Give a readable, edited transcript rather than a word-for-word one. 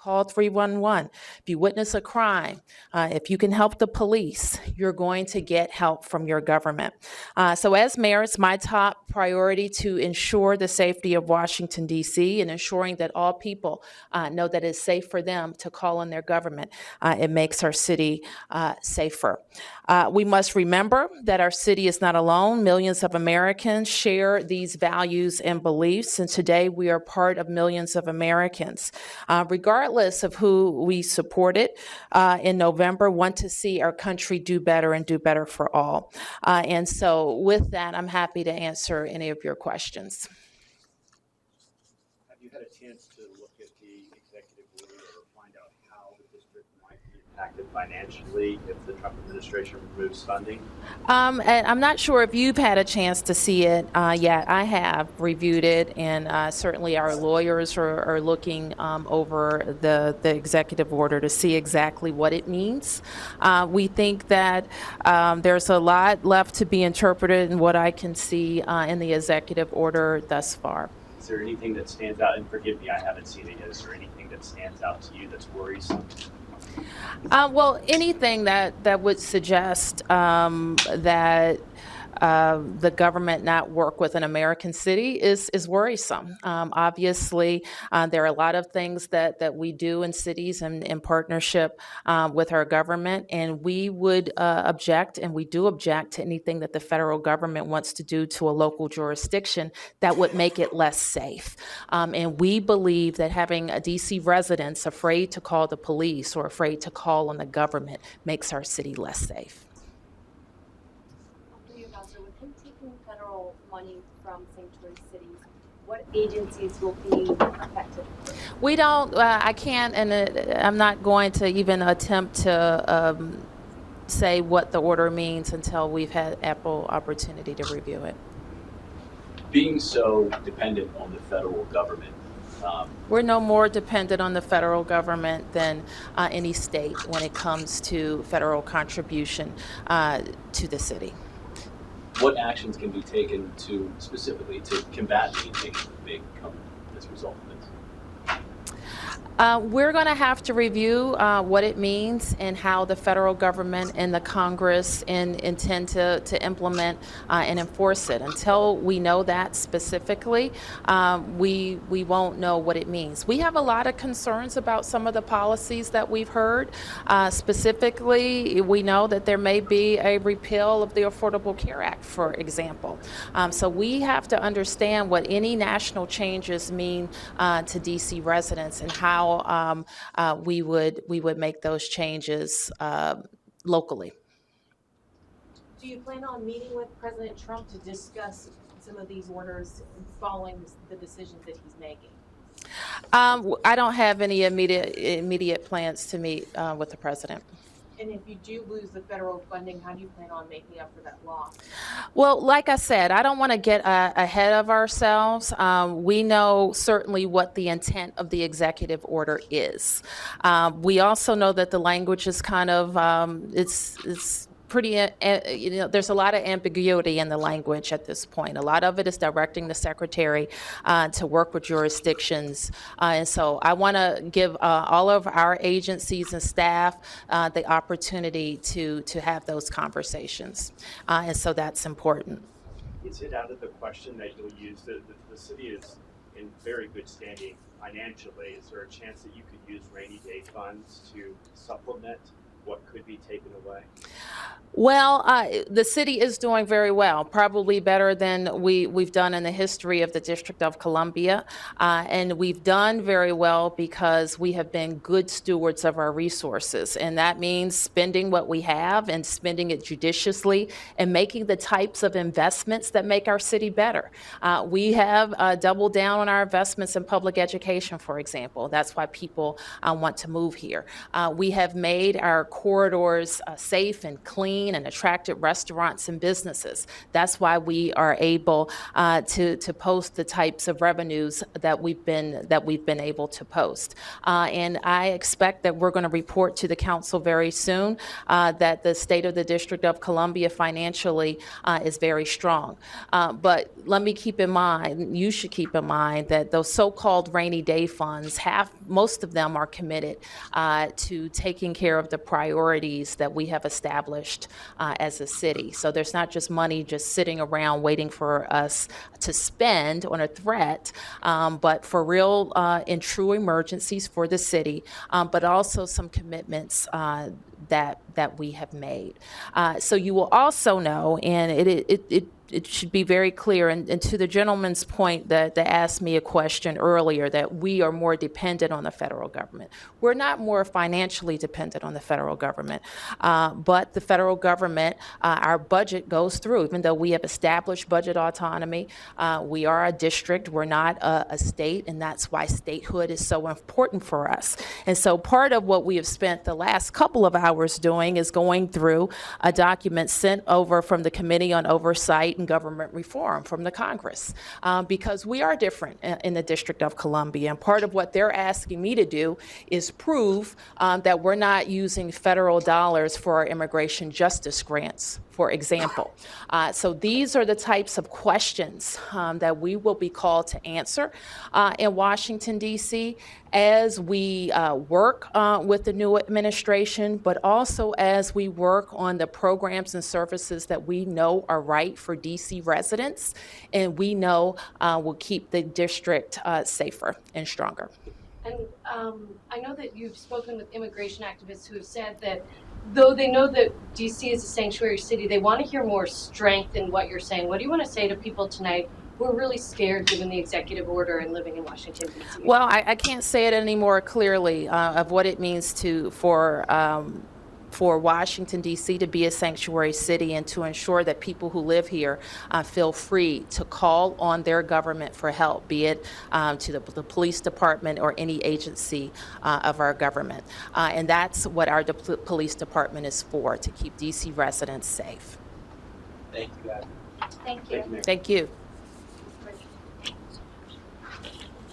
call 311. If you witness a crime, if you can help the police, you're going to get help from your government. So as mayor, it's my top priority to ensure the safety of Washington, D.C., and ensuring that all people know that it's safe for them to call on their government. It makes our city safer. We must remember that our city is not alone. Millions of Americans share these values and beliefs, and today we are part of millions of Americans. Regardless of who we supported in November, want to see our country do better and do better for all. And so with that, I'm happy to answer any of your questions. Have you had a chance to look at the executive order or find out how the district might be impacted financially if the Trump administration removes funding? And I'm not sure if you've had a chance to see it yet. I have reviewed it, and certainly our lawyers are looking over the executive order to see exactly what it means. We think that there's a lot left to be interpreted in what I can see in the executive order thus far. Is there anything that stands out? And forgive me, I haven't seen it yet. Is there anything that stands out to you that's worrisome? Well, anything that would suggest that the government not work with an American city is worrisome. Obviously, there are a lot of things that we do in cities and in partnership with our government, and we would object, and we do object to anything that the federal government wants to do to a local jurisdiction that would make it less safe. And we believe that having a DC residents afraid to call the police or afraid to call on the government makes our city less safe. With him taking federal money from sanctuary cities, what agencies will be affected? We don't, I can't, and I'm not going to even attempt to say what the order means until we've had ample opportunity to review it. Being so dependent on the federal government, we're no more dependent on the federal government than any state when it comes to federal contribution to the city. what actions can be taken to specifically to combat the invasion that may come as a result of this? We're going to have to review what it means and how the federal government and the Congress intend to implement and enforce it. Until we know that specifically, we won't know what it means. We have a lot of concerns about some of the policies that we've heard. Specifically, we know that there may be a repeal of the Affordable Care Act, for example. So we have to understand what any national changes mean to DC residents and how we would make those changes locally. Do you plan on meeting with President Trump to discuss some of these orders following the decisions that he's making? I don't have any immediate plans to meet with the president. And if you do lose the federal funding, how do you plan on making up for that loss? Well, like I said, I don't want to get ahead of ourselves. We know certainly what the intent of the executive order is. We also know that the language is kind of, it's pretty, there's a lot of ambiguity in the language at this point. A lot of it is directing the secretary to work with jurisdictions. And so I want to give all of our agencies and staff the opportunity to have those conversations. And so that's important. Is it out of the question that you'll use, the city is in very good standing financially. Is there a chance that you could use rainy day funds to supplement what could be taken away? Well, the city is doing very well, probably better than we've done in the history of the District of Columbia. And we've done very well because we have been good stewards of our resources. And that means spending what we have and spending it judiciously and making the types of investments that make our city better. We have doubled down on our investments in public education, for example. That's why people want to move here. We have made our corridors safe and clean and attracted restaurants and businesses. That's why we are able to post the types of revenues that we've been able to post. And I expect that we're going to report to the council very soon that the state of the District of Columbia financially is very strong. But let me keep in mind, you should keep in mind that those so-called rainy day funds, most of them are committed to taking care of the priorities that we have established as a city. So there's not just money just sitting around waiting for us to spend on a threat, but for real and true emergencies for the city, but also some commitments that we have made. So you will also know, and it should be very clear, and to the gentleman's point that asked me a question earlier, that we are more dependent on the federal government. We're not more financially dependent on the federal government, but the federal government, our budget goes through, even though we have established budget autonomy. We are a district, we're not a state, and that's why statehood is so important for us. And so part of what we have spent the last couple of hours doing is going through a document sent over from the Committee on Oversight and Government Reform from the Congress, because we are different in the District of Columbia. And part of what they're asking me to do is prove that we're not using federal dollars for our immigration justice grants, for example. So these are the types of questions that we will be called to answer in Washington, D.C., as we work with the new administration, but also as we work on the programs and services that we know are right for D.C. residents, and we know will keep the district safer and stronger. And I know that you've spoken with immigration activists who have said that though they know that DC is a sanctuary city, they want to hear more strength in what you're saying. What do you want to say to people tonight who are really scared given the executive order and living in Washington, D.C.? Well, I can't say it any more clearly of what it means for Washington, D.C. to be a sanctuary city, and to ensure that people who live here feel free to call on their government for help, be it to the police department or any agency of our government. And that's what our police department is for, to keep D.C. residents safe. Thank you, Abby. Thank you. Thank you, Mayor. Thank you.